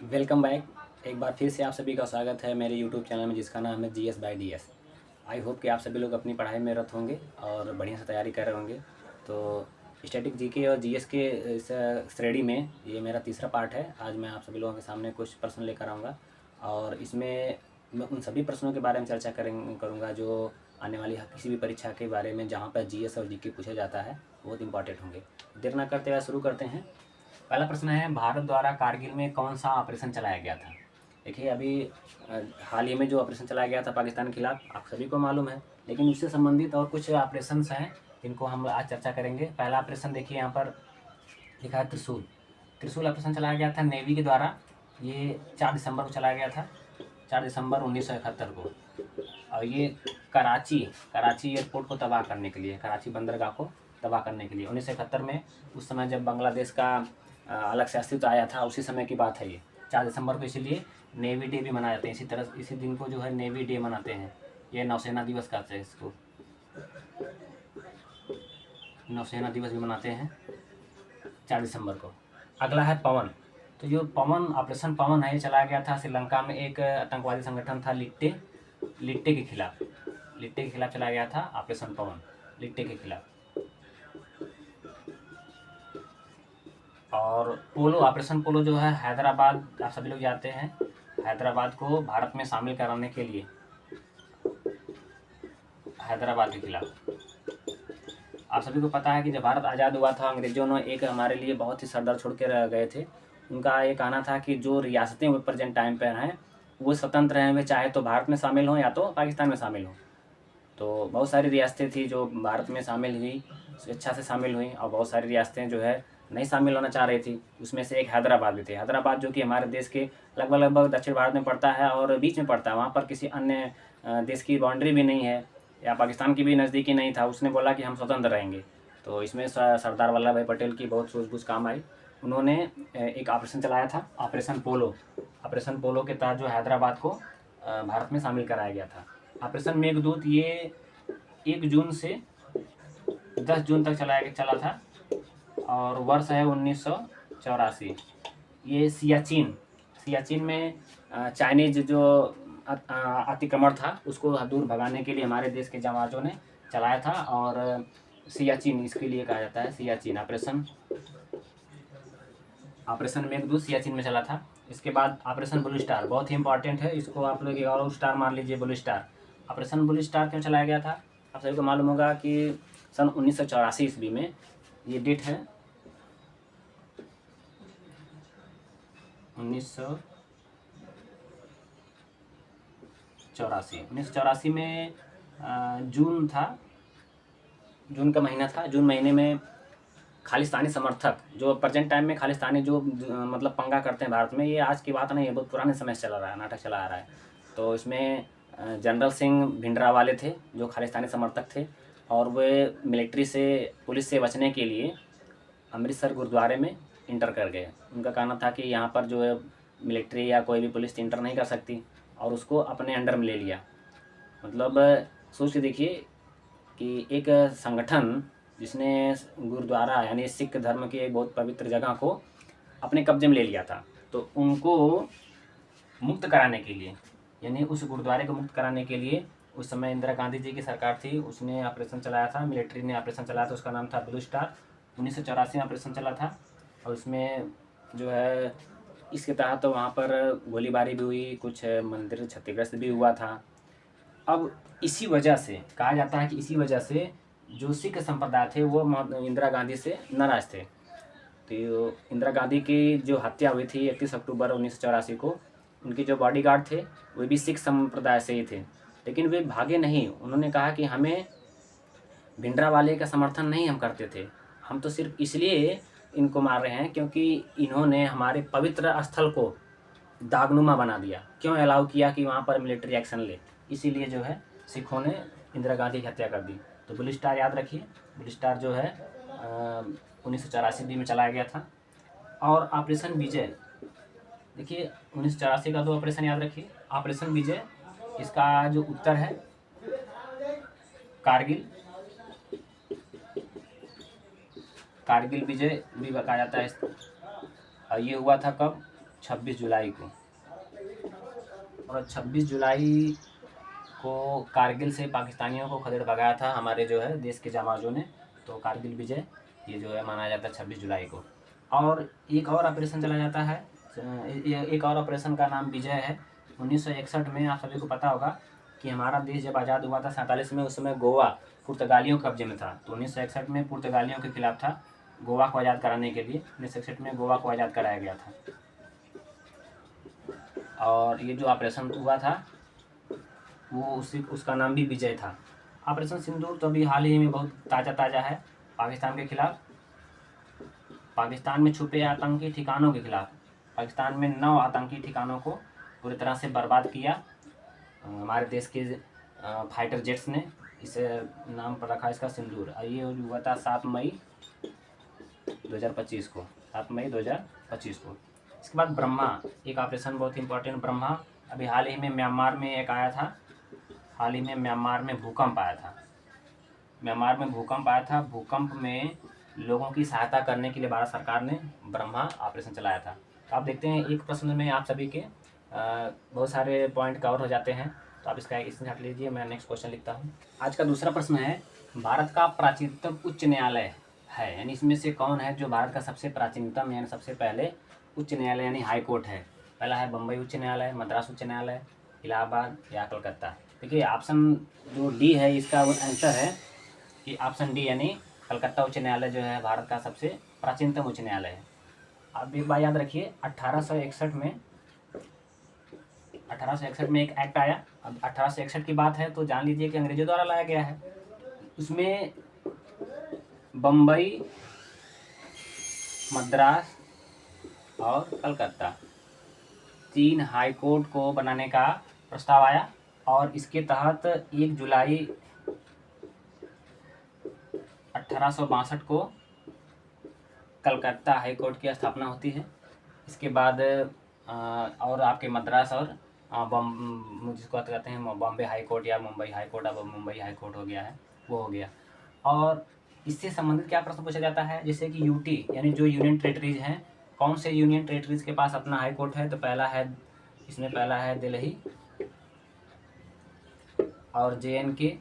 Welcome back. एक बार फिर से आप सभी का स्वागत है मेरे यूट्यूब चैनल में, जिसका नाम है GS bye DS. I hope कि आप सभी लोग अपनी पढ़ाई में रत होंगे और बढ़िया से तैयारी कर रहे होंगे। तो स्टैटिक जीके और जीएस के इस श्रेणी में ये मेरा तीसरा पार्ट है। आज मैं आप सभी लोगों के सामने कुछ प्रश्न लेकर आऊँगा और इसमें मैं उन सभी प्रश्नों के बारे में चर्चा करूँगा जो आने वाली किसी भी परीक्षा के बारे में जहाँ पर जीएस और जीके पूछा जाता है, बहुत इंपॉर्टेंट होंगे। देर ना करते हुए शुरू करते हैं। पहला प्रश्न है, भारत द्वारा कारगिल में कौन सा ऑपरेशन चलाया गया था? देखिए, अभी हाल ही में जो ऑपरेशन चलाया गया था पाकिस्तान के खिलाफ, आप सभी को मालूम है, लेकिन उससे संबंधित और कुछ ऑपरेशंस हैं जिनको हम आज चर्चा करेंगे। पहला ऑपरेशन देखिए, यहाँ पर लिखा है त्रिशूल। त्रिशूल ऑपरेशन चलाया गया था नेवी के द्वारा। ये 4 दिसंबर को चलाया गया था, 4 दिसंबर 1971 को। और ये कराची कराची एयरपोर्ट को तबाह करने के लिए, कराची बंदरगाह को तबाह करने के लिए 1971 में, उस समय जब बांग्लादेश का अलग से अस्तित्व आया था, उसी समय की बात है ये। 4 दिसंबर को इसीलिए नेवी डे भी मनाए जाते हैं। इसी तरह इसी दिन को जो है नेवी डे मनाते हैं। ये नौसेना दिवस कहते हैं इसको, नौसेना दिवस भी मनाते हैं 4 दिसंबर को। अगला है पवन। तो जो पवन ऑपरेशन पवन है, ये चलाया गया था श्रीलंका में। एक आतंकवादी संगठन था लिट्टे लिट्टे के खिलाफ, लिट्टे के खिलाफ चलाया गया था ऑपरेशन पवन, लिट्टे के खिलाफ। और पोलो, ऑपरेशन पोलो जो है हैदराबाद, आप सभी लोग जानते हैं, हैदराबाद को भारत में शामिल कराने के लिए, हैदराबाद के खिलाफ। आप सभी को पता है कि जब भारत आज़ाद हुआ था, अंग्रेजों ने एक हमारे लिए बहुत ही सरदर्द छोड़ के रह गए थे। उनका ये कहना था कि जो रियासतें वो प्रेजेंट टाइम पर हैं वो स्वतंत्र हैं, वे चाहे तो भारत में शामिल हों या तो पाकिस्तान में शामिल हों। तो बहुत सारी रियासतें थी जो भारत में शामिल हुई, स्वेच्छा से शामिल हुई, और बहुत सारी रियासतें जो है नहीं शामिल होना चाह रही थी। उसमें से एक हैदराबाद भी थे। हैदराबाद जो कि हमारे देश के लगभग लगभग दक्षिण भारत में पड़ता है और बीच में पड़ता है। वहाँ पर किसी अन्य देश की बाउंड्री भी नहीं है या पाकिस्तान की भी नज़दीकी नहीं था। उसने बोला कि हम स्वतंत्र रहेंगे। तो इसमें सरदार वल्लभ भाई पटेल की बहुत सूझबूझ काम आई। उन्होंने एक ऑपरेशन चलाया था, ऑपरेशन पोलो। ऑपरेशन पोलो के तहत जो हैदराबाद को भारत में शामिल कराया गया था। ऑपरेशन मेघदूत ये 1 जून से 10 जून तक चला था और वर्ष है 1984। ये सियाचिन में चाइनीज जो अतिक्रमण था उसको दूर भगाने के लिए हमारे देश के जवानों ने चलाया था। और सियाचिन इसके लिए कहा जाता है, सियाचिन ऑपरेशन, ऑपरेशन मेघदूत सियाचिन में चला था। इसके बाद ऑपरेशन ब्लू स्टार बहुत ही इंपॉर्टेंट है, इसको आप लोग एक और स्टार मान लीजिए, blue star. Operation blue star क्यों चलाया गया था? आप सभी को मालूम होगा कि सन 1984 ईस्वी में, ये डेट है 1984 में जून था, जून का महीना था। जून महीने में खालिस्तानी समर्थक जो प्रेजेंट टाइम में खालिस्तानी जो मतलब पंगा करते हैं भारत में, ये आज की बात नहीं है, बहुत पुराने समय से चला रहा है, नाटक चला आ रहा है। तो इसमें जनरल सिंह भिंडरावाले थे जो खालिस्तानी समर्थक थे, और वे मिलिट्री से, पुलिस से बचने के लिए अमृतसर गुरुद्वारे में इंटर कर गए। उनका कहना था कि यहाँ पर जो है मिलिट्री या कोई भी पुलिस इंटर नहीं कर सकती, और उसको अपने अंडर में ले लिया। मतलब सोच के देखिए कि एक संगठन जिसने गुरुद्वारा यानी सिख धर्म की एक बहुत पवित्र जगह को अपने कब्जे में ले लिया था, तो उनको मुक्त कराने के लिए, यानी उस गुरुद्वारे को मुक्त कराने के लिए उस समय इंदिरा गांधी जी की सरकार थी, उसने ऑपरेशन चलाया था, मिलिट्री ने ऑपरेशन चलाया था, उसका नाम था ब्लू स्टार। 1984 में ऑपरेशन चला था। और उसमें जो है इसके तहत तो वहाँ पर गोलीबारी भी हुई, कुछ मंदिर क्षतिग्रस्त भी हुआ था। अब इसी वजह से कहा जाता है कि इसी वजह से जो सिख संप्रदाय थे वो इंदिरा गांधी से नाराज थे। तो इंदिरा गांधी की जो हत्या हुई थी 31 अक्टूबर 1984 को, उनके जो बॉडीगार्ड थे वे भी सिख संप्रदाय से ही थे, लेकिन वे भागे नहीं। उन्होंने कहा कि हमें भिंडरावाले का समर्थन नहीं हम करते थे, हम तो सिर्फ इसलिए इनको मार रहे हैं क्योंकि इन्होंने हमारे पवित्र स्थल को दागनुमा बना दिया, क्यों अलाउ किया कि वहाँ पर मिलिट्री एक्शन ले, इसीलिए जो है सिखों ने इंदिरा गांधी की हत्या कर दी। तो ब्लू स्टार याद रखिए, ब्लू स्टार जो है 1984 में चलाया गया था। और ऑपरेशन विजय, देखिए 1984 का 2 ऑपरेशन याद रखिए। ऑपरेशन विजय, इसका जो उत्तर है कारगिल, कारगिल विजय भी कहा जाता है। ये हुआ था कब? 26 जुलाई को। और 26 जुलाई को कारगिल से पाकिस्तानियों को खदेड़ भगाया था हमारे जो है देश के जाबाजों ने। तो कारगिल विजय ये जो है मनाया जाता है 26 जुलाई को। और एक और ऑपरेशन चला जाता है, एक और ऑपरेशन का नाम विजय है। 1961 में आप सभी को पता होगा कि हमारा देश जब आज़ाद हुआ था 47 में, उस समय गोवा पुर्तगालियों के कब्जे में था। तो 1961 में पुर्तगालियों के खिलाफ था, गोवा को आज़ाद कराने के लिए 1961 में गोवा को आज़ाद कराया गया था। और ये जो ऑपरेशन हुआ था वो उसका नाम भी विजय था। ऑपरेशन सिंदूर तो अभी हाल ही में बहुत ताज़ा है पाकिस्तान के खिलाफ। पाकिस्तान में छुपे आतंकी ठिकानों के खिलाफ पाकिस्तान में 9 आतंकी ठिकानों को पूरी तरह से बर्बाद किया हमारे देश के फाइटर जेट्स ने। इस नाम पर रखा इसका सिंदूर। और ये हुआ था 7 मई 2025 को, 7 मई 2025 को। इसके बाद ब्रह्मा, एक ऑपरेशन बहुत इंपॉर्टेंट ब्रह्मा। अभी हाल ही में म्यांमार में एक आया था, हाल ही में म्यांमार में भूकंप आया था। म्यांमार में भूकंप आया था, भूकंप में लोगों की सहायता करने के लिए भारत सरकार ने ब्रह्मा ऑपरेशन चलाया था। तो आप देखते हैं एक प्रश्न में आप सभी के बहुत सारे पॉइंट कवर हो जाते हैं। तो आप इसका स्क्रीनशॉट लीजिए, मैं नेक्स्ट क्वेश्चन लिखता हूँ। आज का दूसरा प्रश्न है, भारत का प्राचीनतम उच्च न्यायालय है, यानी इसमें से कौन है जो भारत का सबसे प्राचीनतम यानी सबसे पहले उच्च न्यायालय यानी हाई कोर्ट है। पहला है बम्बई उच्च न्यायालय, मद्रास उच्च न्यायालय, इलाहाबाद या कलकत्ता। देखिए ऑप्शन जो डी है इसका आंसर है कि ऑप्शन डी यानी कलकत्ता उच्च न्यायालय जो है भारत का सबसे प्राचीनतम उच्च न्यायालय है। आप एक बात याद रखिए, 1861 में एक एक्ट आया। अब 1861 की बात है तो जान लीजिए कि अंग्रेजों द्वारा लाया गया है। उसमें बम्बई, मद्रास और कलकत्ता 3 हाई कोर्ट को बनाने का प्रस्ताव आया। और इसके तहत 1 जुलाई 1862 को कलकत्ता हाई कोर्ट की स्थापना होती है। इसके बाद और आपके मद्रास और जिसको कहते हैं बॉम्बे हाई कोर्ट या मुंबई हाई कोर्ट, अब मुंबई हाई कोर्ट हो गया है, वो हो गया। और इससे संबंधित क्या प्रश्न पूछा जाता है, जैसे कि यूटी यानी जो यूनियन टेरिटरीज हैं, कौन से यूनियन टेरिटरीज के पास अपना हाई कोर्ट है। तो पहला है दिल्ली और JNK,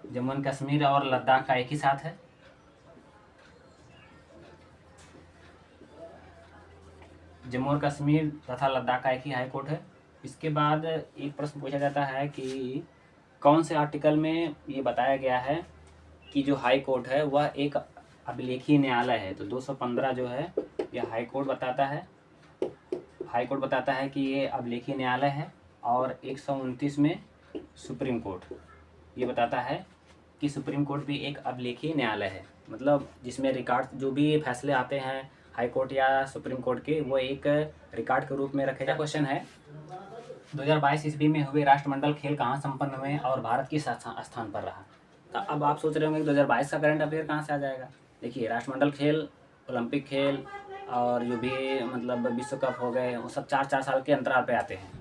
जम्मू एंड कश्मीर और लद्दाख का एक ही साथ है। जम्मू और कश्मीर तथा लद्दाख का एक ही हाई कोर्ट है। इसके बाद एक प्रश्न पूछा जाता है कि कौन से आर्टिकल में ये बताया गया है कि जो हाई कोर्ट है वह एक अभिलेखीय न्यायालय है। तो 215 जो है यह हाई कोर्ट बताता है कि ये अभिलेखीय न्यायालय है। और 129 में सुप्रीम कोर्ट ये बताता है कि सुप्रीम कोर्ट भी एक अभिलेखीय न्यायालय है, मतलब जिसमें रिकॉर्ड जो भी फैसले आते हैं हाई कोर्ट या सुप्रीम कोर्ट के, वो एक रिकॉर्ड के रूप में रखे जाते हैं। क्वेश्चन है 2022 ईस्वी में हुए राष्ट्रमंडल खेल कहाँ संपन्न हुए और भारत किस स्थान पर रहा। तो अब आप सोच रहे होंगे कि 2022 का करंट अफेयर कहाँ से आ जाएगा। देखिए राष्ट्रमंडल खेल, ओलंपिक खेल और जो भी मतलब विश्व कप हो गए, वो सब 4-4 साल के अंतराल पे आते हैं।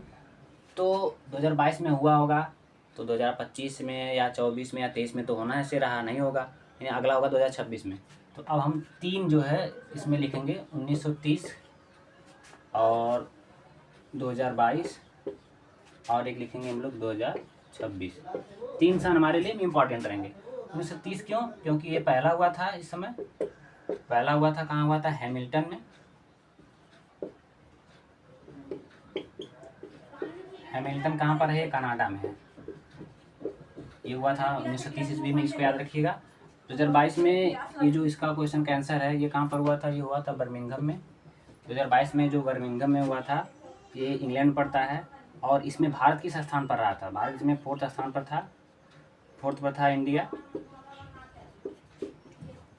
तो 2022 में हुआ होगा तो 2025 में या 24 में या 23 में तो होना ऐसे रहा नहीं होगा, यानी अगला होगा 2026 में। तो अब हम 3 जो है इसमें लिखेंगे 1930 और 2022 और एक लिखेंगे हम लोग 2026। 3 साल हमारे लिए इम्पॉर्टेंट रहेंगे। 1930 क्यों? क्योंकि ये पहला हुआ था, इस समय पहला हुआ था, कहाँ हुआ था? हैमिल्टन में। हैमिल्टन कहाँ पर है? कनाडा में है। ये हुआ था 1930 ईस्वी में, इसको याद रखिएगा। 2022 में ये जो इसका क्वेश्चन का आंसर है ये कहाँ पर हुआ था? ये हुआ था बर्मिंघम में। 2022 में जो बर्मिंघम में हुआ था ये इंग्लैंड पड़ता है। और इसमें भारत किस स्थान पर रहा था? भारत इसमें 4th स्थान पर था, 4th पर था इंडिया।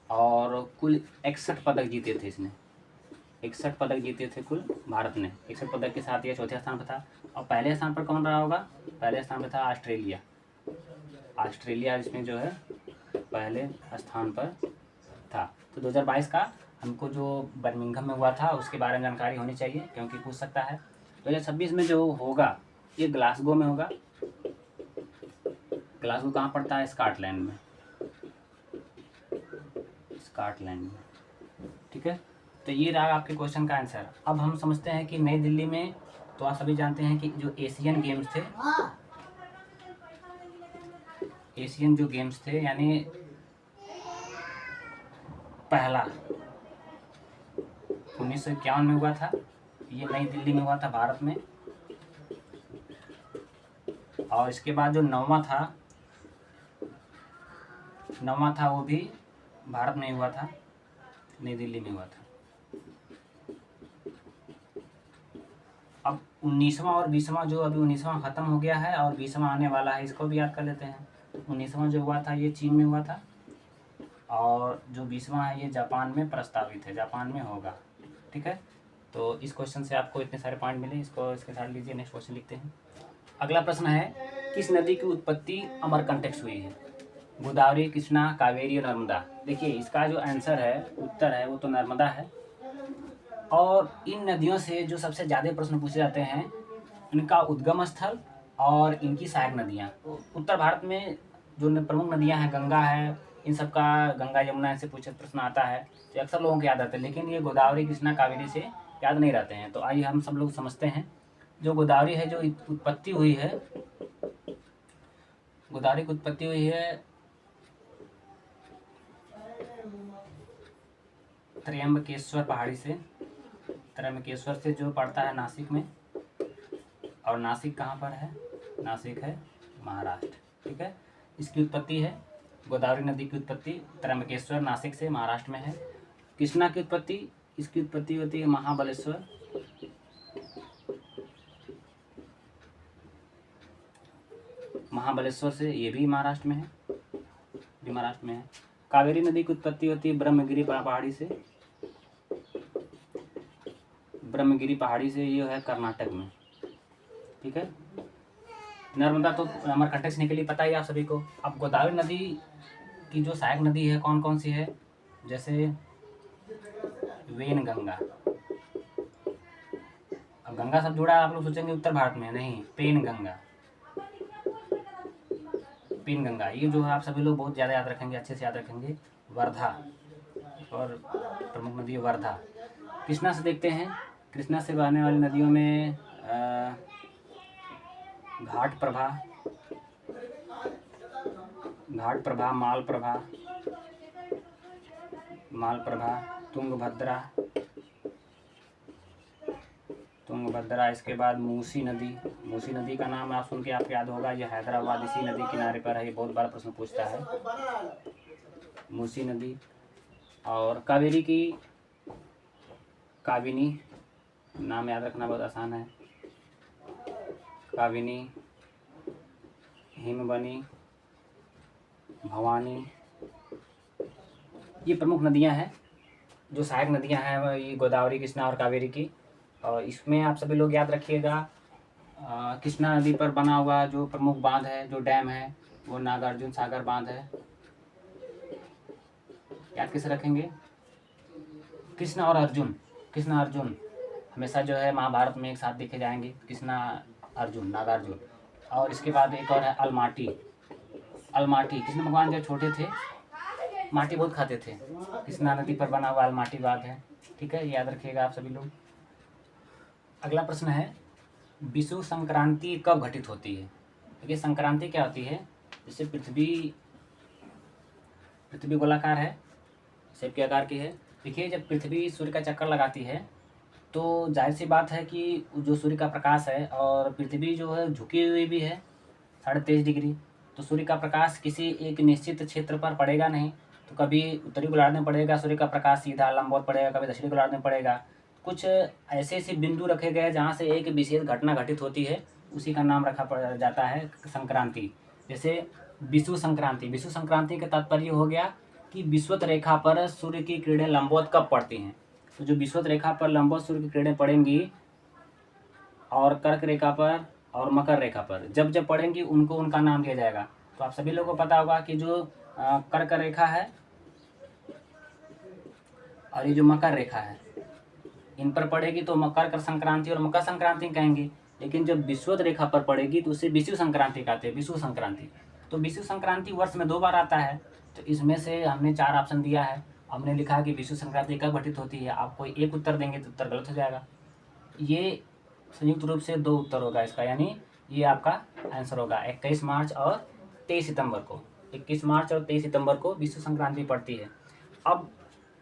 और कुल 61 पदक जीते थे इसने, 61 पदक जीते थे कुल भारत ने। 61 पदक के साथ ये 4थे स्थान पर था। और पहले स्थान पर कौन रहा होगा? पहले स्थान पर था ऑस्ट्रेलिया। ऑस्ट्रेलिया इसमें जो है पहले स्थान पर था। तो 2022 का हमको जो बर्मिंघम में हुआ था उसके बारे में जानकारी होनी चाहिए, क्योंकि पूछ सकता है। 2026 में जो होगा ये ग्लासगो में होगा। ग्लासगो कहाँ पड़ता है? स्कॉटलैंड में, स्कॉटलैंड में, ठीक है। तो ये रहा आपके क्वेश्चन का आंसर। अब हम समझते हैं कि नई दिल्ली में, तो आप सभी जानते हैं कि जो एशियन गेम्स थे, एशियन जो गेम्स थे यानी पहला 1951 में हुआ था, ये नई दिल्ली में हुआ था भारत में। और इसके बाद जो नौवां था वो भी भारत में हुआ था, नई दिल्ली में हुआ था। अब 19वां और 20वां, जो अभी 19वां ख़त्म हो गया है और 20वां आने वाला है, इसको भी याद कर लेते हैं। 19वां जो हुआ था ये चीन में हुआ था, और जो 20वां है ये जापान में प्रस्तावित है, जापान में होगा। ठीक है, तो इस क्वेश्चन से आपको इतने सारे पॉइंट मिले, इसको इसके साथ लीजिए। नेक्स्ट क्वेश्चन लिखते हैं। अगला प्रश्न है, किस नदी की उत्पत्ति अमरकंटक से हुई है? गोदावरी, कृष्णा, कावेरी और नर्मदा। देखिए इसका जो आंसर है, उत्तर है, वो तो नर्मदा है। और इन नदियों से जो सबसे ज़्यादा प्रश्न पूछे जाते हैं, इनका उद्गम स्थल और इनकी सहायक नदियाँ। उत्तर भारत में जो प्रमुख नदियाँ हैं, गंगा है, इन सब का, गंगा यमुना से पूछे प्रश्न आता है तो अक्सर लोगों को याद आता है, लेकिन ये गोदावरी, कृष्णा, कावेरी से याद नहीं रहते हैं। तो आइए हम सब लोग समझते हैं। जो गोदावरी है, जो उत्पत्ति हुई है, गोदावरी की उत्पत्ति हुई है त्र्यंबकेश्वर पहाड़ी से, त्र्यंबकेश्वर से जो पड़ता है नासिक में। और नासिक कहाँ पर है? नासिक है महाराष्ट्र। ठीक है, इसकी उत्पत्ति है, गोदावरी नदी की उत्पत्ति त्र्यंबकेश्वर, नासिक से, महाराष्ट्र में है। कृष्णा की उत्पत्ति, इसकी उत्पत्ति होती है महाबलेश्वर, महाबलेश्वर से, ये भी महाराष्ट्र में है, भी महाराष्ट्र में है। कावेरी नदी की उत्पत्ति होती है ब्रह्मगिरी पहाड़ी से, ब्रह्मगिरी पहाड़ी से, ये है कर्नाटक में। ठीक है, नर्मदा तो अमरकंटक से निकली, पता ही आप सभी को। अब गोदावरी नदी की जो सहायक नदी है कौन कौन सी है? जैसे वेनगंगा। अब गंगा सब जुड़ा है, आप लोग सोचेंगे उत्तर भारत में, नहीं, पेनगंगा, पेनगंगा, ये जो है आप सभी लोग बहुत ज़्यादा याद रखेंगे, अच्छे से याद रखेंगे। वर्धा, और प्रमुख नदी है वर्धा। कृष्णा से देखते हैं, कृष्णा से बहने वाली नदियों में घाट प्रभा, मालप्रभा, तुंगभद्रा। इसके बाद मूसी नदी का नाम आप सुन के आपको याद होगा, ये हैदराबाद इसी नदी किनारे पर है, ये बहुत बार प्रश्न पूछता है, मूसी नदी। और कावेरी की काबिनी, नाम याद रखना बहुत आसान है, काबिनी, हिमबनी, भवानी, ये प्रमुख नदियां हैं। जो सहायक नदियां हैं ये गोदावरी, कृष्णा और कावेरी की। और इसमें आप सभी लोग याद रखिएगा, कृष्णा नदी पर बना हुआ जो प्रमुख बांध है, जो डैम है, वो नागार्जुन सागर बांध है। याद कैसे रखेंगे? कृष्णा और अर्जुन हमेशा जो है महाभारत में एक साथ देखे जाएंगे, कृष्णा अर्जुन, नागार्जुन। और इसके बाद एक और है अलमाटी। कृष्ण भगवान जब छोटे थे माटी बहुत खाते थे, कृष्णा नदी पर बना हुआ अलमाटी बांध है। ठीक है, याद रखिएगा आप सभी लोग। अगला प्रश्न है, विषुव संक्रांति कब घटित होती है? देखिए संक्रांति क्या होती है, जैसे पृथ्वी गोलाकार है, सेब के आकार की है। देखिए जब पृथ्वी सूर्य का चक्कर लगाती है तो जाहिर सी बात है कि जो सूर्य का प्रकाश है, और पृथ्वी जो है झुकी हुई भी है 23.5 डिग्री, तो सूर्य का प्रकाश किसी एक निश्चित क्षेत्र पर पड़ेगा नहीं। तो कभी उत्तरी गोलार्ध में पड़ेगा सूर्य का प्रकाश सीधा लंबवत पड़ेगा, कभी दक्षिणी गोलार्ध में पड़ेगा। कुछ ऐसे बिंदु रखे गए जहाँ से एक विशेष घटना घटित होती है, उसी का नाम रखा जाता है संक्रांति। जैसे विषुव संक्रांति का तात्पर्य हो गया कि विषुवत रेखा पर सूर्य की किरणें लंबवत कब पड़ती हैं। तो जो विषुवत रेखा पर लंबवत सूर्य की किरणें पड़ेंगी, और कर्क रेखा पर और मकर रेखा पर जब जब पड़ेंगी उनको उनका नाम दिया जाएगा। तो आप सभी लोगों को पता होगा कि जो कर्क रेखा है और ये जो मकर रेखा है, इन पर पड़ेगी तो मकर संक्रांति और मकर संक्रांति कहेंगे। लेकिन जब विषुवत रेखा पर पड़ेगी तो उसे विषुव संक्रांति कहते हैं, विषुव संक्रांति। तो विषुव संक्रांति वर्ष में 2 बार आता है, तो इसमें से हमने 4 ऑप्शन दिया है, हमने लिखा कि विषुव संक्रांति कब घटित होती है, आप कोई एक उत्तर देंगे तो उत्तर गलत हो जाएगा। ये संयुक्त रूप से 2 उत्तर होगा इसका, यानी ये आपका आंसर होगा 21 मार्च और 23 सितंबर को। 21 मार्च और 23 सितंबर को विश्व संक्रांति पड़ती है। अब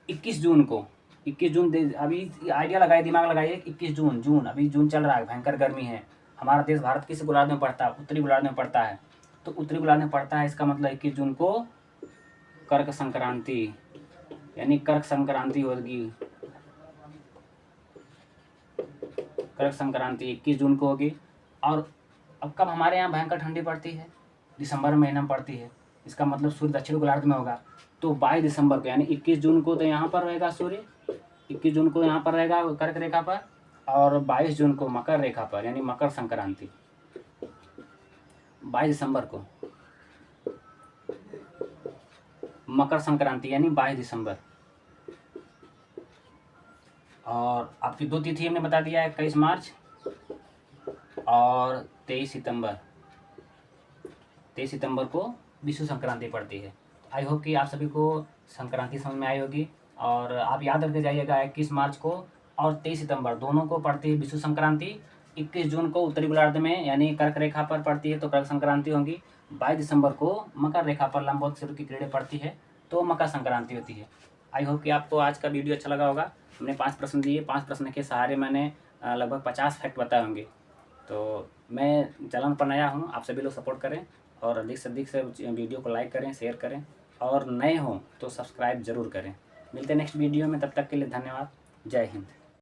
21 जून को, 21 जून अभी आइडिया लगाइए, दिमाग लगाइए, 21 जून अभी जून चल रहा है, भयंकर गर्मी है। हमारा देश भारत किस गोलार्ध में पड़ता है? उत्तरी गोलार्ध में पड़ता है। तो उत्तरी गोलार्ध में पड़ता है, इसका मतलब 21 जून को कर्क संक्रांति, यानी कर्क संक्रांति होगी। कर्क संक्रांति 21 जून को होगी। और अब कब हमारे यहाँ भयंकर ठंडी पड़ती है? दिसंबर महीना में पड़ती है। इसका मतलब सूर्य दक्षिण गोलार्ध में होगा। तो 22 दिसंबर को, यानी 21 जून को तो यहाँ पर रहेगा सूर्य, 21 जून को यहाँ पर रहेगा कर्क रेखा पर, और 22 जून को मकर रेखा पर, यानी मकर संक्रांति। 22 दिसंबर को मकर संक्रांति, यानी 22 दिसंबर। और आपकी 2 तिथि हमने बता दिया है, 21 मार्च और 23 सितंबर। 23 सितंबर को विश्व संक्रांति पड़ती है। आई होप कि आप सभी को संक्रांति समझ में आई होगी। और आप याद रखते जाइएगा, 21 मार्च को और 23 सितंबर दोनों को पड़ती है विश्व संक्रांति। 21 जून को उत्तरी गोलार्ध में यानी कर्क रेखा पर पड़ती है तो कर्क संक्रांति होगी। 22 दिसंबर को मकर रेखा पर लंबवत सूर्य की किरणें पड़ती है तो मकर संक्रांति होती है। आई होप कि आपको आज का वीडियो अच्छा लगा होगा। हमने 5 प्रश्न दिए, 5 प्रश्न के सहारे मैंने लगभग 50 फैक्ट बताए होंगे। तो मैं चैनल पर नया हूँ, आप सभी लोग सपोर्ट करें और अधिक से वीडियो को लाइक करें, शेयर करें, और नए हों तो सब्सक्राइब ज़रूर करें। मिलते हैं नेक्स्ट वीडियो में, तब तक के लिए धन्यवाद। जय हिंद।